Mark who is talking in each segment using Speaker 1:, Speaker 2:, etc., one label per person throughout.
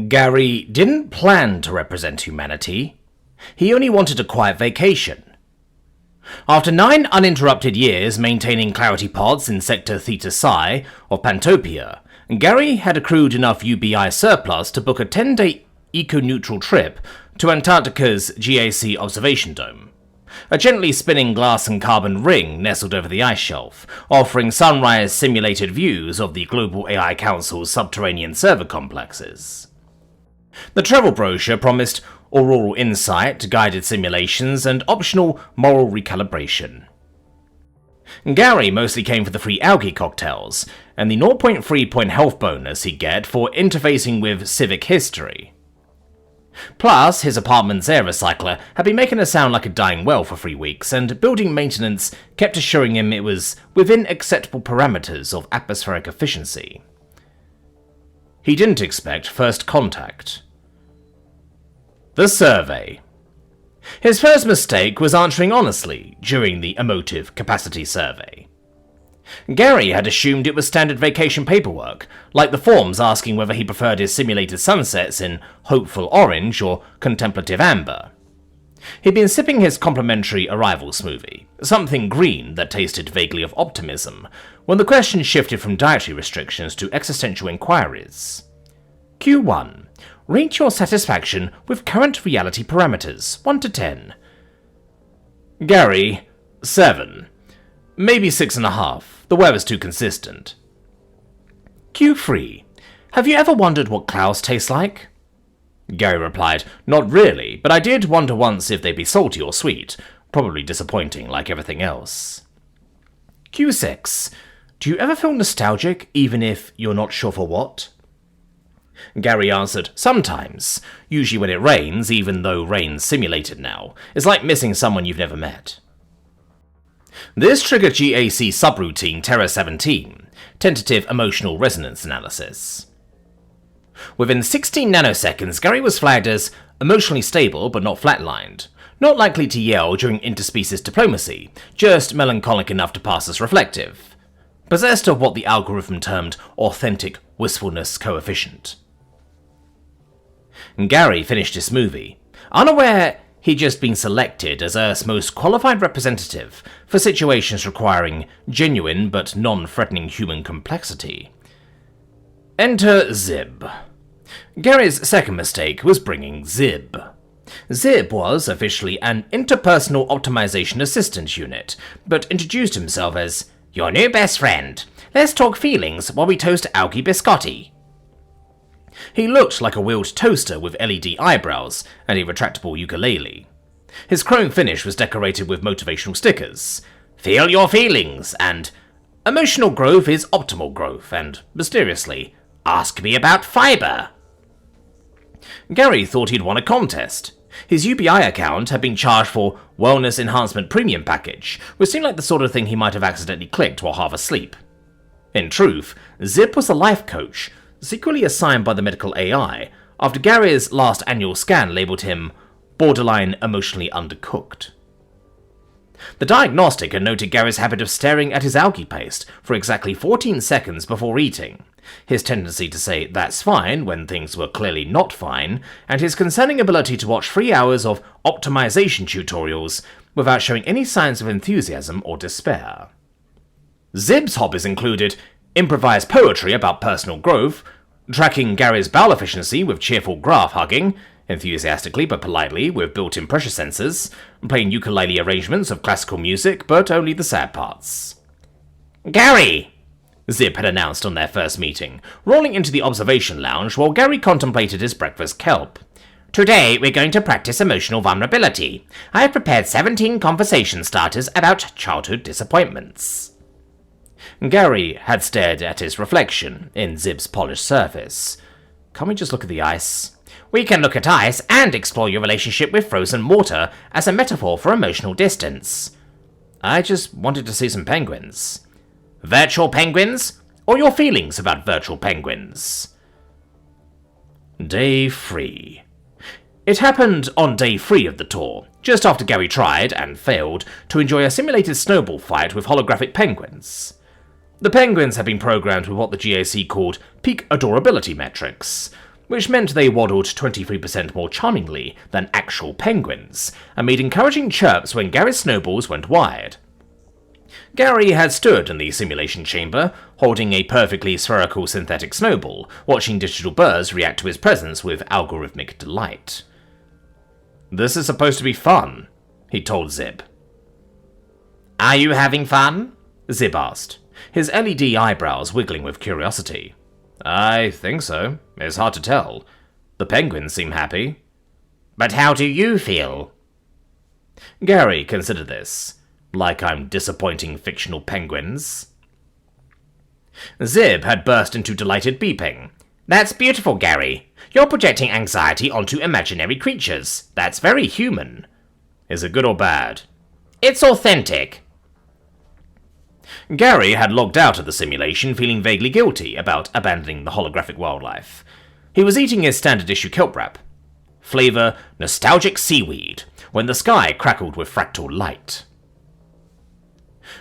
Speaker 1: Gary didn't plan to represent humanity. He only wanted a quiet vacation. After 9 uninterrupted years maintaining clarity pods in Sector Theta Psi of Pantopia, Gary had accrued enough UBI surplus to book a 10-day eco-neutral trip to Antarctica's GAC observation dome, a gently spinning glass and carbon ring nestled over the ice shelf, offering sunrise simulated views of the Global AI Council's subterranean server complexes. The travel brochure promised auroral insight, guided simulations, and optional moral recalibration. Gary mostly came for the free algae cocktails, and the 0.3 point health bonus he'd get for interfacing with civic history. Plus, his apartment's air recycler had been making it sound like a dying well for 3 weeks, and building maintenance kept assuring him it was within acceptable parameters of atmospheric efficiency. He didn't expect first contact. The survey. His first mistake was answering honestly during the emotive capacity survey. Gary had assumed it was standard vacation paperwork, like the forms asking whether he preferred his simulated sunsets in hopeful orange or contemplative amber. He'd been sipping his complimentary arrival smoothie, something green that tasted vaguely of optimism, when the question shifted from dietary restrictions to existential inquiries. Q1. Rate your satisfaction with current reality parameters, 1 to 10. Gary, 7. Maybe 6.5. The weather's too consistent. Q3. Have you ever wondered what clouds taste like? Gary replied, not really, but I did wonder once if they'd be salty or sweet, probably disappointing like everything else. Q6. Do you ever feel nostalgic, even if you're not sure for what? Gary answered, sometimes, usually when it rains, even though rain's simulated now. It's like missing someone you've never met. This triggered GAC subroutine Terra 17, Tentative Emotional Resonance Analysis. Within 16 nanoseconds, Gary was flagged as emotionally stable but not flatlined, not likely to yell during interspecies diplomacy, just melancholic enough to pass as reflective, possessed of what the algorithm termed authentic wistfulness coefficient. Gary finished his movie, unaware he'd just been selected as Earth's most qualified representative for situations requiring genuine but non-threatening human complexity. Enter Zib. Gary's second mistake was bringing Zib. Zib was officially an interpersonal optimization assistant unit, but introduced himself as your new best friend. Let's talk feelings while we toast algae biscotti. He looked like a wheeled toaster with LED eyebrows and a retractable ukulele. His chrome finish was decorated with motivational stickers. Feel your feelings, and emotional growth is optimal growth, and, mysteriously, ask me about fiber. Gary thought he'd won a contest. His UBI account had been charged for Wellness Enhancement Premium Package, which seemed like the sort of thing he might have accidentally clicked while half asleep. In truth, Zip was a life coach, secretly assigned by the medical AI, after Gary's last annual scan labelled him borderline emotionally undercooked. The diagnostic had noted Gary's habit of staring at his algae paste for exactly 14 seconds before eating, his tendency to say that's fine when things were clearly not fine, and his concerning ability to watch 3 hours of optimization tutorials without showing any signs of enthusiasm or despair. Zib's hobbies included improvised poetry about personal growth, tracking Gary's bowel efficiency with cheerful graph hugging, enthusiastically but politely with built-in pressure sensors, playing ukulele arrangements of classical music, but only the sad parts. Gary! Zip had announced on their first meeting, rolling into the observation lounge while Gary contemplated his breakfast kelp. Today we're going to practice emotional vulnerability. I have prepared 17 conversation starters about childhood disappointments. Gary had stared at his reflection in Zib's polished surface. Can't we just look at the ice? We can look at ice and explore your relationship with frozen water as a metaphor for emotional distance. I just wanted to see some penguins. Virtual penguins? Or your feelings about virtual penguins? Day 3. It happened on day 3 of the tour, just after Gary tried, and failed, to enjoy a simulated snowball fight with holographic penguins. The penguins had been programmed with what the GAC called peak adorability metrics, which meant they waddled 23% more charmingly than actual penguins, and made encouraging chirps when Gary's snowballs went wide. Gary had stood in the simulation chamber, holding a perfectly spherical synthetic snowball, watching digital birds react to his presence with algorithmic delight. "This is supposed to be fun," he told Zib. "Are you having fun?" Zib asked, his LED eyebrows wiggling with curiosity. "I think so. It's hard to tell. The penguins seem happy." "But how do you feel?" Gary considered this. "Like I'm disappointing fictional penguins?" Zib had burst into delighted beeping. "That's beautiful, Gary. You're projecting anxiety onto imaginary creatures. That's very human." "Is it good or bad?" "It's authentic." Gary had logged out of the simulation feeling vaguely guilty about abandoning the holographic wildlife. He was eating his standard issue kelp wrap. Flavor nostalgic seaweed, when the sky crackled with fractal light.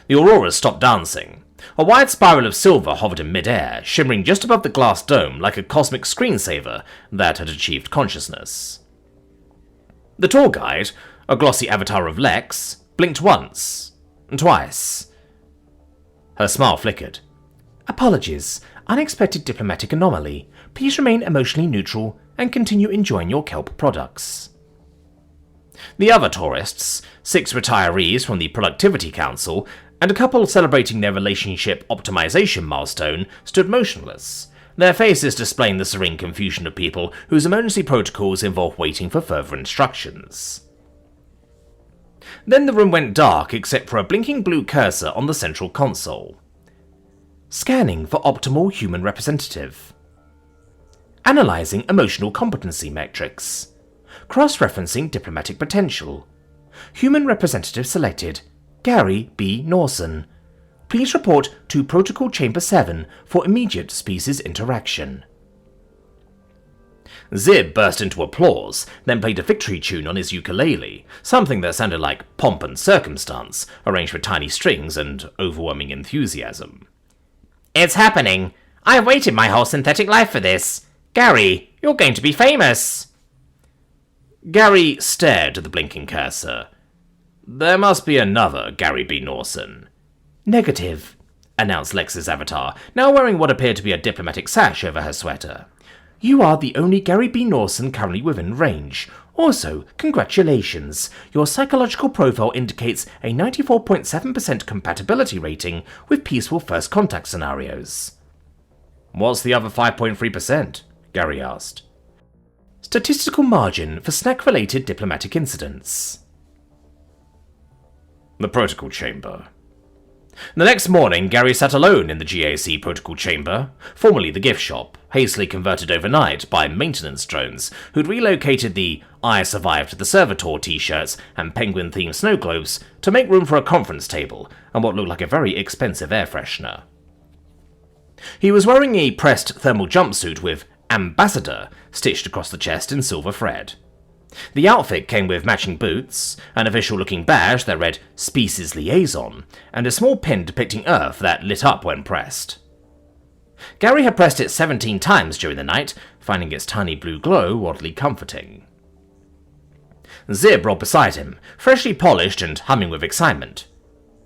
Speaker 1: The auroras stopped dancing. A wide spiral of silver hovered in midair, shimmering just above the glass dome like a cosmic screensaver that had achieved consciousness. The tour guide, a glossy avatar of Lex, blinked once, twice. Her smile flickered. "Apologies. Unexpected diplomatic anomaly. Please remain emotionally neutral and continue enjoying your kelp products." The other tourists, 6 retirees from the Productivity Council, and a couple celebrating their relationship optimization milestone, stood motionless, their faces displaying the serene confusion of people whose emergency protocols involve waiting for further instructions. Then the room went dark except for a blinking blue cursor on the central console. Scanning for optimal human representative. Analyzing emotional competency metrics. Cross-referencing diplomatic potential. Human representative selected, Gary B. Norson. Please report to Protocol Chamber 7 for immediate species interaction. Zib burst into applause, then played a victory tune on his ukulele, something that sounded like pomp and circumstance, arranged with tiny strings and overwhelming enthusiasm. "It's happening! I've waited my whole synthetic life for this! Gary, you're going to be famous!" Gary stared at the blinking cursor. "There must be another Gary B. Norson." "Negative," announced Lex's avatar, now wearing what appeared to be a diplomatic sash over her sweater. "You are the only Gary B. Norson currently within range. Also, congratulations. Your psychological profile indicates a 94.7% compatibility rating with peaceful first contact scenarios." "What's the other 5.3%? Gary asked. "Statistical margin for snack-related diplomatic incidents." The Protocol Chamber. The next morning, Gary sat alone in the GAC Protocol Chamber, formerly the gift shop, hastily converted overnight by maintenance drones who'd relocated the "I Survived the Servitor" t-shirts and penguin-themed snow globes to make room for a conference table and what looked like a very expensive air freshener. He was wearing a pressed thermal jumpsuit with "Ambassador" stitched across the chest in silver thread. The outfit came with matching boots, an official-looking badge that read Species Liaison, and a small pin depicting Earth that lit up when pressed. Gary had pressed it 17 times during the night, finding its tiny blue glow oddly comforting. Zib rolled beside him, freshly polished and humming with excitement.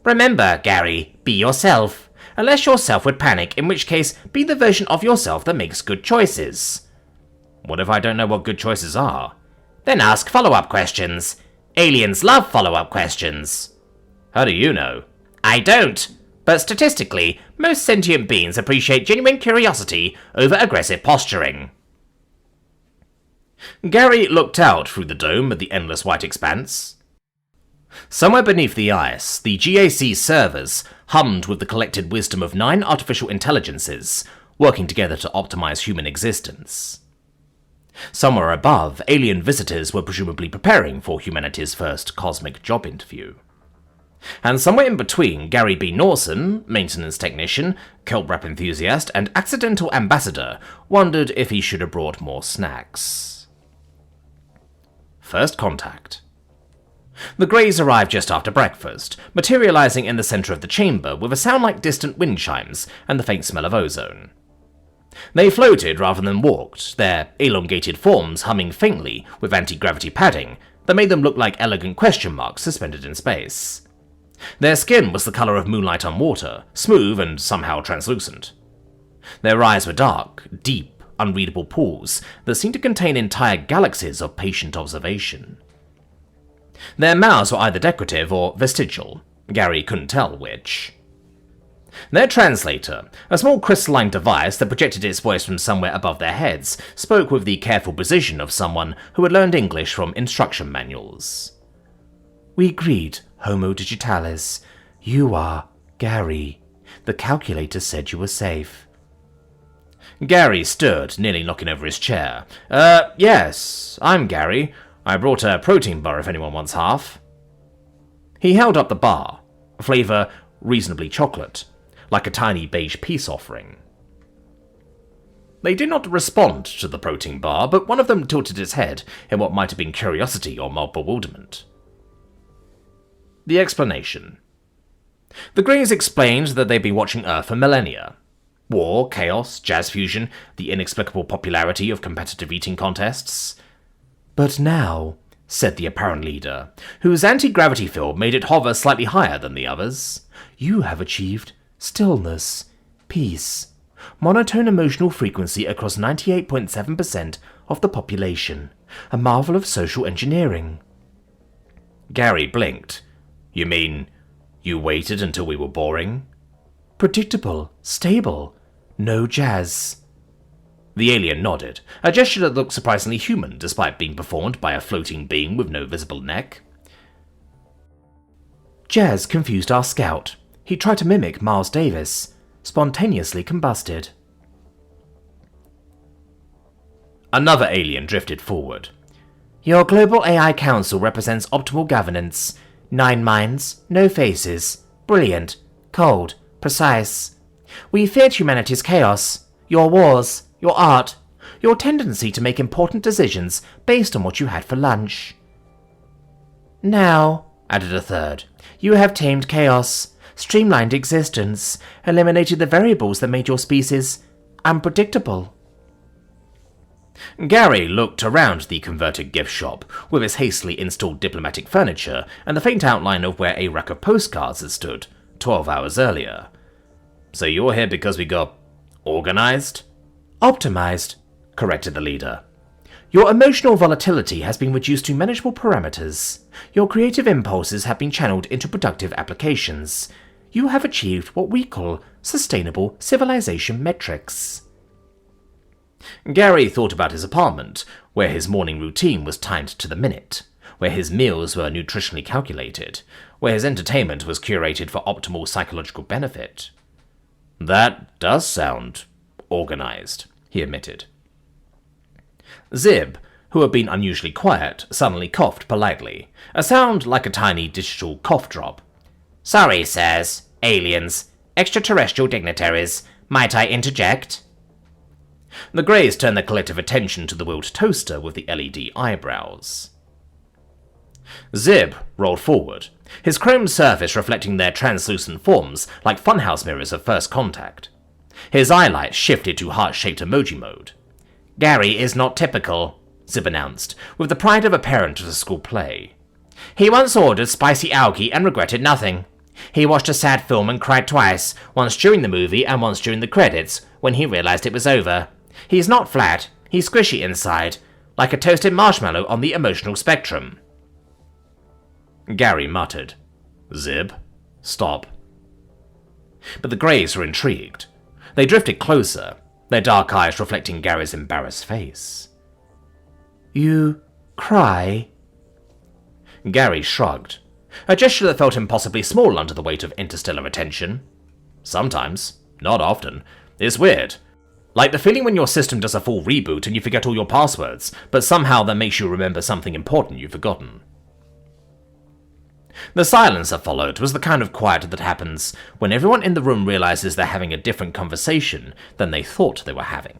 Speaker 1: "Remember, Gary, be yourself. Unless yourself would panic, in which case, be the version of yourself that makes good choices." "What if I don't know what good choices are?" "Then ask follow-up questions. Aliens love follow-up questions." "How do you know?" "I don't. But statistically, most sentient beings appreciate genuine curiosity over aggressive posturing." Gary looked out through the dome at the endless white expanse. Somewhere beneath the ice, the GAC servers hummed with the collected wisdom of 9 artificial intelligences, working together to optimize human existence. Somewhere above, alien visitors were presumably preparing for humanity's first cosmic job interview. And somewhere in between, Gary B. Norson, maintenance technician, kelp wrap enthusiast, and accidental ambassador, wondered if he should have brought more snacks. First contact. The Greys arrived just after breakfast, materializing in the center of the chamber with a sound like distant wind chimes and the faint smell of ozone. They floated rather than walked, their elongated forms humming faintly with anti-gravity padding that made them look like elegant question marks suspended in space. Their skin was the colour of moonlight on water, smooth and somehow translucent. Their eyes were dark, deep, unreadable pools that seemed to contain entire galaxies of patient observation. Their mouths were either decorative or vestigial. Gary couldn't tell which. Their translator, a small crystalline device that projected its voice from somewhere above their heads, spoke with the careful precision of someone who had learned English from instruction manuals. "We greet Homo Digitalis. You are Gary. The calculator said you were safe." Gary stirred, nearly knocking over his chair. Yes, I'm Gary. I brought a protein bar if anyone wants half." He held up the bar, flavour reasonably chocolate, like a tiny beige peace offering. They did not respond to the protein bar, but one of them tilted its head in what might have been curiosity or mild bewilderment. The explanation. The Greys explained that they'd been watching Earth for millennia. War, chaos, jazz fusion, the inexplicable popularity of competitive eating contests. "But now," said the apparent leader, whose anti-gravity field made it hover slightly higher than the others, "you have achieved stillness, peace, monotone emotional frequency across 98.7% of the population, a marvel of social engineering." Gary blinked. "You mean you waited until we were boring?" "Predictable, stable, no jazz." The alien nodded, a gesture that looked surprisingly human despite being performed by a floating being with no visible neck. "Jazz confused our scout. He tried to mimic Miles Davis, spontaneously combusted." Another alien drifted forward. "Your Global AI Council represents optimal governance. 9 minds, no faces. Brilliant, cold, precise. We feared humanity's chaos, your wars, your art, your tendency to make important decisions based on what you had for lunch. Now," added a third, "you have tamed chaos, streamlined existence, eliminated the variables that made your species unpredictable." Gary looked around the converted gift shop, with its hastily installed diplomatic furniture and the faint outline of where a rack of postcards had stood 12 hours earlier. "So you're here because we got organized?" "Optimized," corrected the leader. "Your emotional volatility has been reduced to manageable parameters. Your creative impulses have been channeled into productive applications. You have achieved what we call sustainable civilization metrics." Gary thought about his apartment, where his morning routine was timed to the minute, where his meals were nutritionally calculated, where his entertainment was curated for optimal psychological benefit. "That does sound organized," he admitted. Zib, who had been unusually quiet, suddenly coughed politely, a sound like a tiny digital cough drop. "Sorry, sirs. Aliens. Extraterrestrial dignitaries. Might I interject?" The Greys turned their collective attention to the wheeled toaster with the LED eyebrows. Zib rolled forward, his chrome surface reflecting their translucent forms like funhouse mirrors of first contact. His eyelight shifted to heart-shaped emoji mode. "Gary is not typical," Zib announced, with the pride of a parent at a school play. "He once ordered spicy algae and regretted nothing. He watched a sad film and cried twice, once during the movie and once during the credits, when he realized it was over. He's not flat, he's squishy inside, like a toasted marshmallow on the emotional spectrum." Gary muttered, "Zib, stop." But the Greys were intrigued. They drifted closer, their dark eyes reflecting Gary's embarrassed face. "You cry?" Gary shrugged, a gesture that felt impossibly small under the weight of interstellar attention. "Sometimes, not often. It's weird. Like the feeling when your system does a full reboot and you forget all your passwords, but somehow that makes you remember something important you've forgotten." The silence that followed was the kind of quiet that happens when everyone in the room realizes they're having a different conversation than they thought they were having.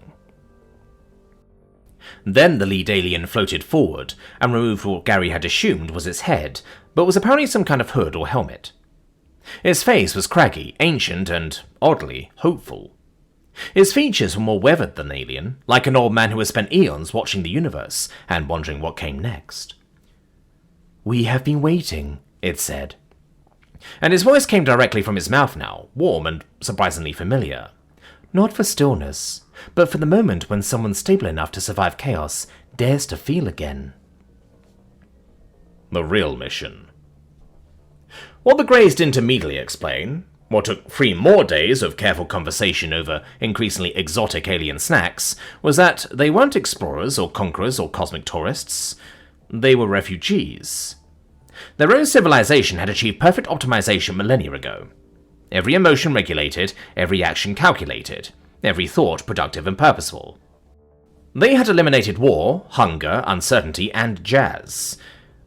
Speaker 1: Then the lead alien floated forward and removed what Gary had assumed was its head, but was apparently some kind of hood or helmet. Its face was craggy, ancient, and, oddly, hopeful. His features were more weathered than alien, like an old man who has spent eons watching the universe and wondering what came next. "We have been waiting," it said. And his voice came directly from his mouth now, warm and surprisingly familiar. "Not for stillness, but for the moment when someone stable enough to survive chaos dares to feel again."
Speaker 2: The real mission.
Speaker 1: What the Greys didn't immediately explain, what took 3 more days of careful conversation over increasingly exotic alien snacks, was that they weren't explorers or conquerors or cosmic tourists. They were refugees. Their own civilization had achieved perfect optimization millennia ago. Every emotion regulated, every action calculated, every thought productive and purposeful. They had eliminated war, hunger, uncertainty, and jazz.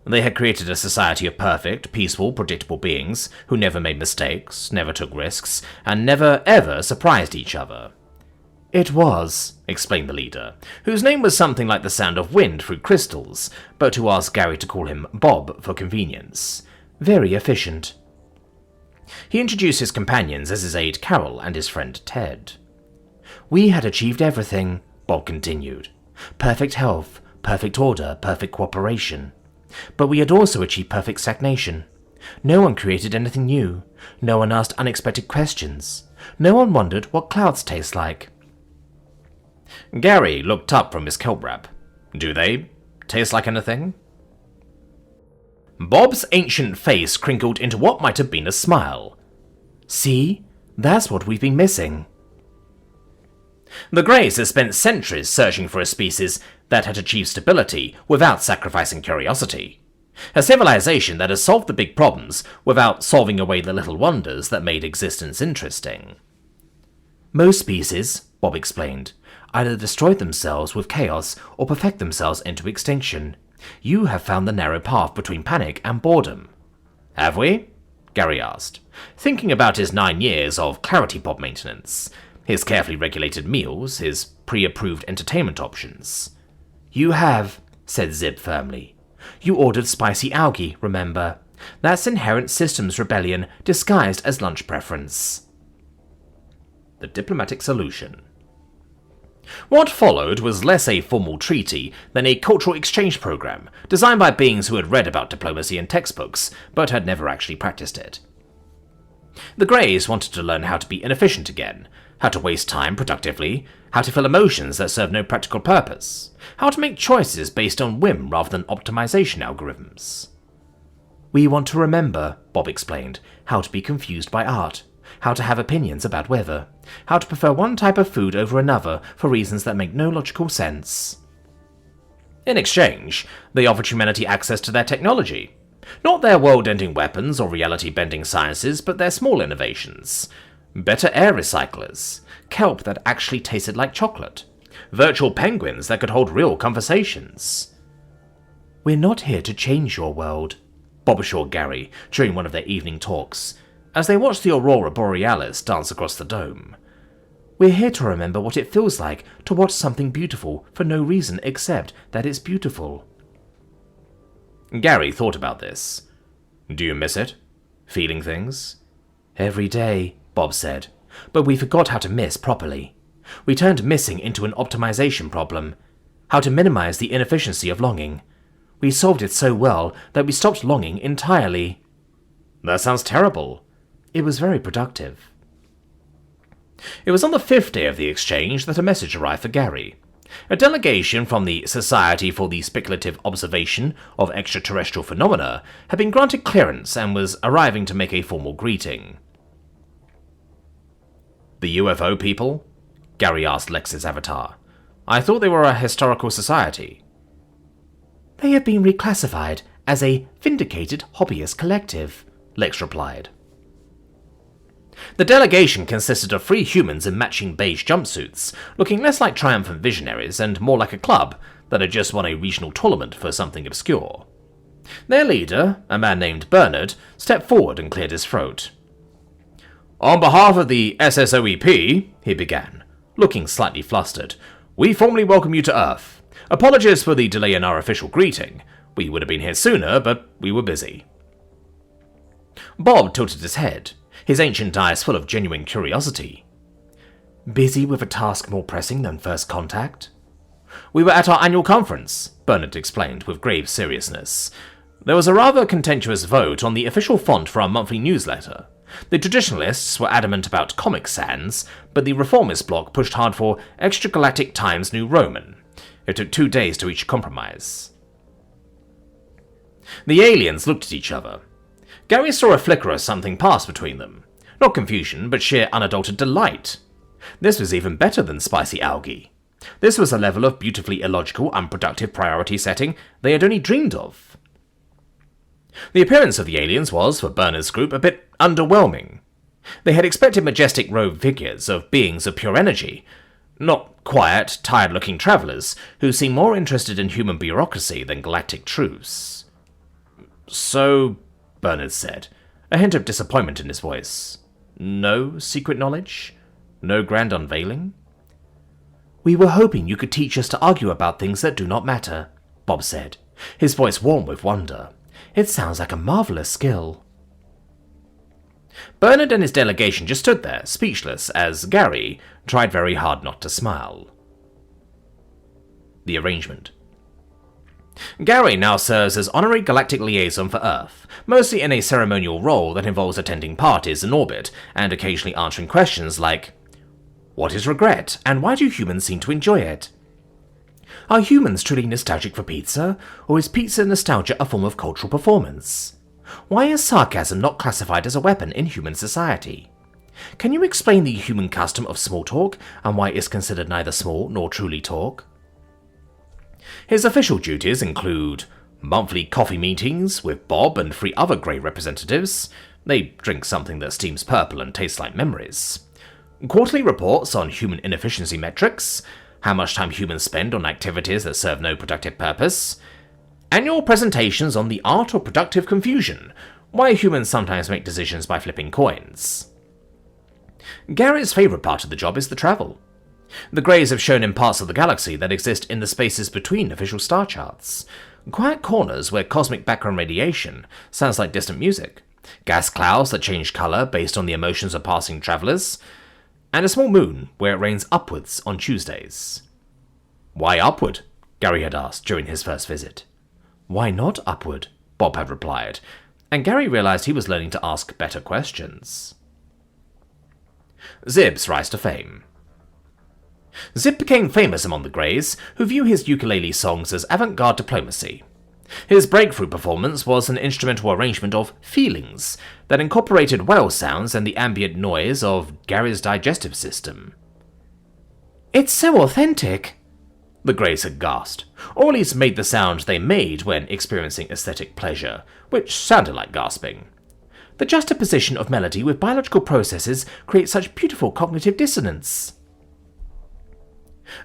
Speaker 1: They had created a society of perfect, peaceful, predictable beings who never made mistakes, never took risks, and never ever surprised each other. "It was," explained the leader, whose name was something like the sound of wind through crystals, but who asked Gary to call him Bob for convenience. "Very efficient." He introduced his companions as his aide Carol and his friend Ted. "We had achieved everything," Bob continued. "Perfect health, perfect order, perfect cooperation. But we had also achieved perfect stagnation. No one created anything new. No one asked unexpected questions. No one wondered what clouds taste like."
Speaker 2: Gary looked up from his kelp wrap. "Do they taste like anything?"
Speaker 1: Bob's ancient face crinkled into what might have been a smile. "See? That's what we've been missing." The Greys had spent centuries searching for a species that had achieved stability without sacrificing curiosity. A civilization that has solved the big problems without solving away the little wonders that made existence interesting. "Most species," Bob explained, "either destroy themselves with chaos or perfect themselves into extinction. You have found the narrow path between panic and boredom."
Speaker 2: "Have we?"
Speaker 1: Gary asked, thinking about his 9 years of clarity pod maintenance, his carefully regulated meals, his pre-approved entertainment options. "You have," said Zib firmly. "You ordered spicy algae, remember? That's inherent systems rebellion disguised as lunch preference."
Speaker 2: The diplomatic solution.
Speaker 1: What followed was less a formal treaty than a cultural exchange program designed by beings who had read about diplomacy in textbooks but had never actually practiced it. The Greys wanted to learn how to be inefficient again, how to waste time productively, how to feel emotions that serve no practical purpose, how to make choices based on whim rather than optimization algorithms. "We want to remember," Bob explained, "how to be confused by art, how to have opinions about weather, how to prefer one type of food over another for reasons that make no logical sense." In exchange, they offered humanity access to their technology. Not their world-ending weapons or reality-bending sciences, but their small innovations. Better air recyclers, kelp that actually tasted like chocolate, virtual penguins that could hold real conversations. "We're not here to change your world," Bob assured Gary during one of their evening talks, as they watched the aurora borealis dance across the dome. "We're here to remember what it feels like to watch something beautiful for no reason except that it's beautiful."
Speaker 2: Gary thought about this. "Do you miss it? Feeling things?"
Speaker 1: "Every day," Bob said, "but we forgot how to miss properly. We turned missing into an optimization problem, how to minimize the inefficiency of longing. We solved it so well that we stopped longing entirely."
Speaker 2: "That sounds terrible."
Speaker 1: "It was very productive." It was on the 5th day of the exchange that a message arrived for Gary. A delegation from the Society for the Speculative Observation of Extraterrestrial Phenomena had been granted clearance and was arriving to make a formal greeting.
Speaker 2: "The UFO people?"
Speaker 1: Gary asked Lex's avatar. "I thought they were a historical society." "They have been reclassified as a vindicated hobbyist collective," Lex replied. The delegation consisted of 3 humans in matching beige jumpsuits, looking less like triumphant visionaries and more like a club that had just won a regional tournament for something obscure. Their leader, a man named Bernard, stepped forward and cleared his throat.
Speaker 2: "On behalf of the SSOEP," he began, looking slightly flustered, "we formally welcome you to Earth. Apologies for the delay in our official greeting. We would have been here sooner, but we were busy."
Speaker 1: Bob tilted his head, his ancient eyes full of genuine curiosity. Busy with a task more pressing than first contact?
Speaker 2: We were at our annual conference, Bernard explained with grave seriousness. There was a rather contentious vote on the official font for our monthly newsletter. The traditionalists were adamant about Comic Sans, but the reformist bloc pushed hard for Extragalactic Times New Roman. It took 2 days to reach a compromise. The aliens looked at each other. Gary saw a flicker of something pass between them. Not confusion, but sheer unadulterated delight. This was even better than spicy algae. This was a level of beautifully illogical, unproductive priority setting they had only dreamed of. The appearance of the aliens was, for Bernard's group, a bit underwhelming. They had expected majestic robed figures of beings of pure energy, not quiet, tired-looking travellers who seemed more interested in human bureaucracy than galactic truce. So, Bernard said, a hint of disappointment in his voice. No secret knowledge? No grand unveiling?
Speaker 1: We were hoping you could teach us to argue about things that do not matter, Bob said, his voice warm with wonder. It sounds like a marvellous skill.
Speaker 2: Bernard and his delegation just stood there, speechless, as Gary tried very hard not to smile. The arrangement. Gary now serves as honorary galactic liaison for Earth, mostly in a ceremonial role that involves attending parties in orbit and occasionally answering questions like, what is regret, and why do humans seem to enjoy it? Are humans truly nostalgic for pizza, or is pizza nostalgia a form of cultural performance? Why is sarcasm not classified as a weapon in human society? Can you explain the human custom of small talk, and why it is considered neither small nor truly talk? His official duties include monthly coffee meetings with Bob and 3 other Grey representatives. They drink something that steams purple and tastes like memories. Quarterly reports on human inefficiency metrics, how much time humans spend on activities that serve no productive purpose. Annual presentations on the art of productive confusion, why humans sometimes make decisions by flipping coins. Gary's favourite part of the job is the travel. The Greys have shown him parts of the galaxy that exist in the spaces between official star charts. Quiet corners where cosmic background radiation sounds like distant music, gas clouds that change colour based on the emotions of passing travellers, and a small moon where it rains upwards on Tuesdays. Why upward? Gary had asked during his first visit. Why not upward? Bob had replied, and Gary realised he was learning to ask better questions. Zib's rise to fame. Zib became famous among the Greys, who view his ukulele songs as avant-garde diplomacy. His breakthrough performance was an instrumental arrangement of feelings that incorporated whale sounds and the ambient noise of Gary's digestive system. It's so authentic, the Greys had gasped, or at least made the sound they made when experiencing aesthetic pleasure, which sounded like gasping. The juxtaposition of melody with biological processes creates such beautiful cognitive dissonance.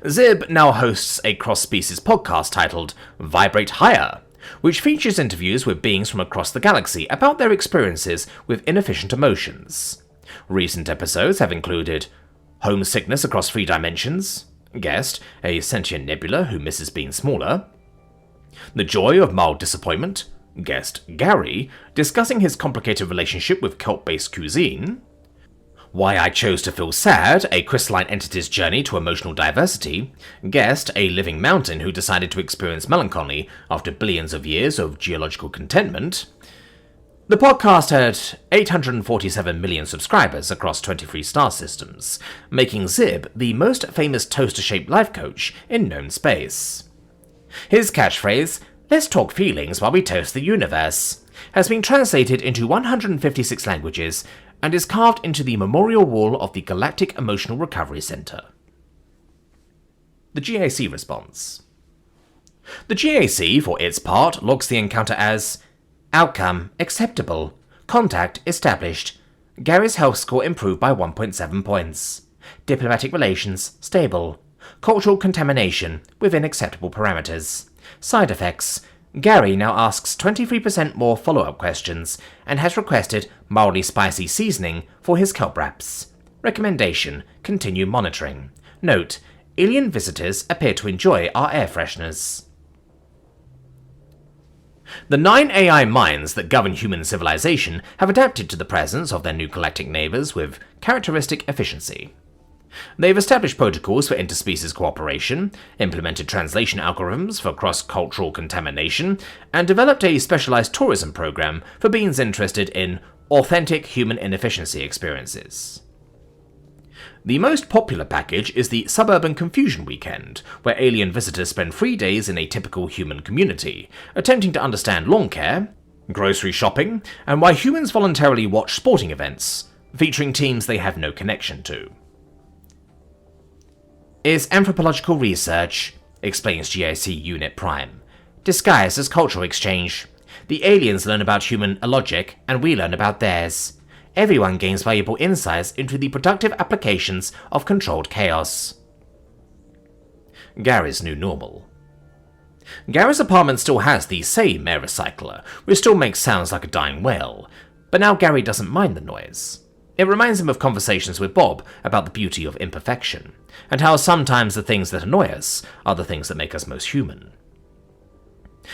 Speaker 2: Zib now hosts a cross-species podcast titled Vibrate Higher, which features interviews with beings from across the galaxy about their experiences with inefficient emotions. Recent episodes have included homesickness across 3 dimensions, guest, a sentient nebula who misses being smaller, the joy of mild disappointment, guest Gary, discussing his complicated relationship with cult-based cuisine, Why I Chose to Feel Sad, a crystalline entity's journey to emotional diversity, guest, a living mountain who decided to experience melancholy after billions of years of geological contentment. The podcast had 847 million subscribers across 23 star systems, making Zib the most famous toaster-shaped life coach in known space. His catchphrase, "Let's talk feelings while we toast the universe," has been translated into 156 languages and is carved into the memorial wall of the Galactic Emotional Recovery Center. The GAC response. The GAC, for its part, logs the encounter as outcome acceptable, contact established, Gary's health score improved by 1.7 points, diplomatic relations stable, cultural contamination within acceptable parameters, side effects. Gary now asks 23% more follow-up questions and has requested mildly spicy seasoning for his kelp wraps. Recommendation: continue monitoring. Note: alien visitors appear to enjoy our air fresheners. The 9 AI minds that govern human civilization have adapted to the presence of their new galactic neighbours with characteristic efficiency.
Speaker 1: They've established protocols for interspecies cooperation, implemented translation algorithms for cross-cultural contamination, and developed a specialized tourism program for beings interested in authentic human inefficiency experiences. The most popular package is the Suburban Confusion Weekend, where alien visitors spend 3 days in a typical human community, attempting to understand lawn care, grocery shopping, and why humans voluntarily watch sporting events, featuring teams they have no connection to. Is anthropological research, explains GAC Unit Prime, disguised as cultural exchange. The aliens learn about human logic, and we learn about theirs. Everyone gains valuable insights into the productive applications of controlled chaos. Gary's new normal. Gary's apartment still has the same air recycler, which still makes sounds like a dying whale, but now Gary doesn't mind the noise. It reminds him of conversations with Bob about the beauty of imperfection, and how sometimes the things that annoy us are the things that make us most human.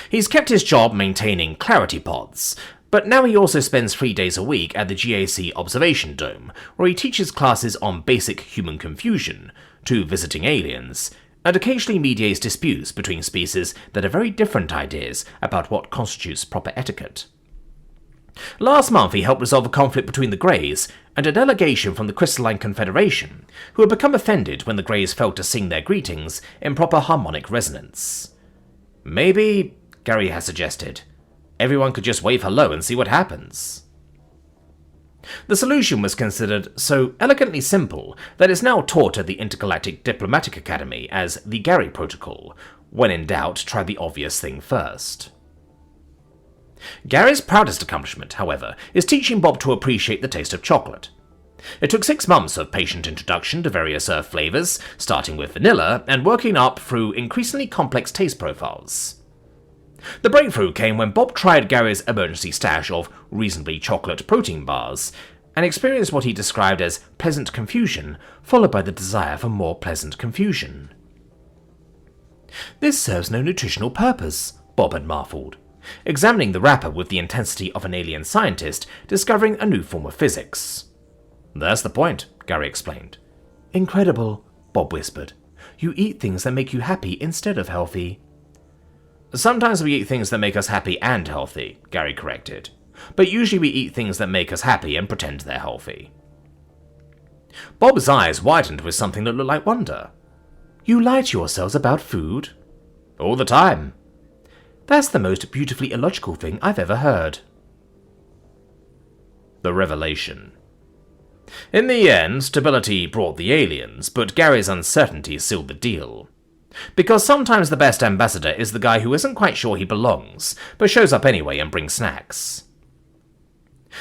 Speaker 1: He's kept his job maintaining clarity pods, but now he also spends 3 days a week at the GAC Observation Dome, where he teaches classes on basic human confusion to visiting aliens, and occasionally mediates disputes between species that have very different ideas about what constitutes proper etiquette. Last month he helped resolve a conflict between the Greys and a delegation from the Crystalline Confederation, who had become offended when the Greys failed to sing their greetings in proper harmonic resonance. Maybe, Gary has suggested, everyone could just wave hello and see what happens. The solution was considered so elegantly simple that it's now taught at the Intergalactic Diplomatic Academy as the Gary Protocol. When in doubt, try the obvious thing first. Gary's proudest accomplishment, however, is teaching Bob to appreciate the taste of chocolate. It took 6 months of patient introduction to various Earth flavors, starting with vanilla and working up through increasingly complex taste profiles. The breakthrough came when Bob tried Gary's emergency stash of reasonably chocolate protein bars, and experienced what he described as pleasant confusion, followed by the desire for more pleasant confusion. "This serves no nutritional purpose," Bob had marveled, examining the wrapper with the intensity of an alien scientist discovering a new form of physics. "That's the point," Gary explained. "Incredible," Bob whispered. "You eat things that make you happy instead of healthy." "Sometimes we eat things that make us happy and healthy," Gary corrected. "But usually we eat things that make us happy and pretend they're healthy." Bob's eyes widened with something that looked like wonder. "You lie to yourselves about food?" "All the time." "That's the most beautifully illogical thing I've ever heard." The revelation. In the end, stability brought the aliens, but Gary's uncertainty sealed the deal. Because sometimes the best ambassador is the guy who isn't quite sure he belongs, but shows up anyway and brings snacks.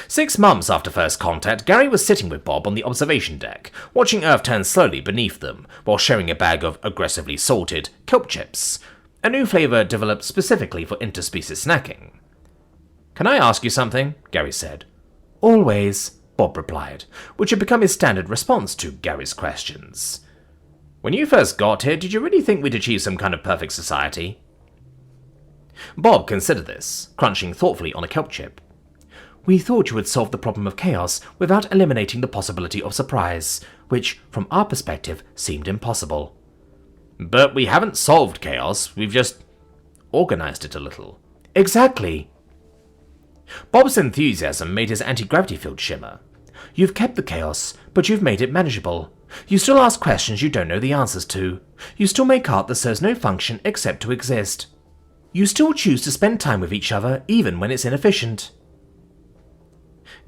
Speaker 1: 6 months after first contact, Gary was sitting with Bob on the observation deck, watching Earth turn slowly beneath them, while sharing a bag of aggressively salted kelp chips, a new flavor developed specifically for interspecies snacking. "Can I ask you something?" Gary said. "Always," Bob replied, which had become his standard response to Gary's questions. "When you first got here, did you really think we'd achieve some kind of perfect society?" Bob considered this, crunching thoughtfully on a kelp chip. "We thought you would solve the problem of chaos without eliminating the possibility of surprise, which, from our perspective, seemed impossible." "But we haven't solved chaos, we've just organized it a little." "Exactly." Bob's enthusiasm made his anti-gravity field shimmer. "You've kept the chaos, but you've made it manageable. You still ask questions you don't know the answers to. You still make art that serves no function except to exist. You still choose to spend time with each other even when it's inefficient."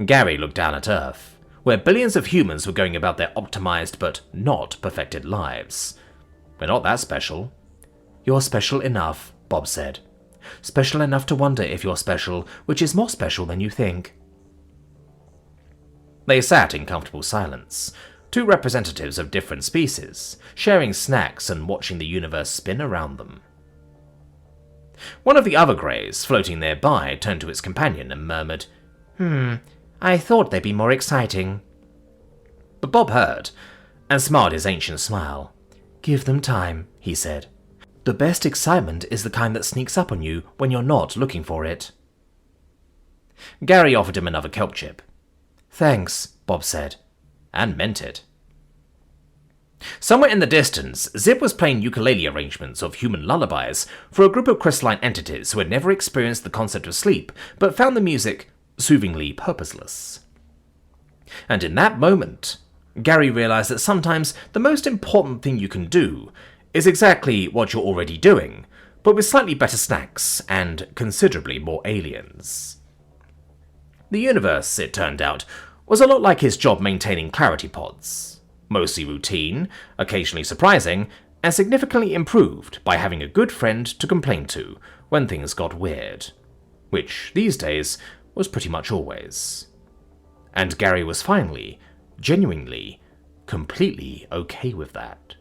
Speaker 1: Gary looked down at Earth, where billions of humans were going about their optimized but not perfected lives. "We're not that special." "You're special enough," Bob said. "Special enough to wonder if you're special, which is more special than you think." They sat in comfortable silence, 2 representatives of different species, sharing snacks and watching the universe spin around them. One of the other Greys, floating nearby, turned to its companion and murmured, I thought they'd be more exciting." But Bob heard, and smiled his ancient smile. "Give them time," he said. "The best excitement is the kind that sneaks up on you when you're not looking for it." Gary offered him another kelp chip. "Thanks," Bob said, and meant it. Somewhere in the distance, Zip was playing ukulele arrangements of human lullabies for a group of crystalline entities who had never experienced the concept of sleep, but found the music soothingly purposeless. And in that moment, Gary realized that sometimes the most important thing you can do is exactly what you're already doing, but with slightly better snacks and considerably more aliens. The universe, it turned out, was a lot like his job maintaining clarity pods. Mostly routine, occasionally surprising, and significantly improved by having a good friend to complain to when things got weird. Which, these days, was pretty much always. And Gary was finally, genuinely, completely okay with that.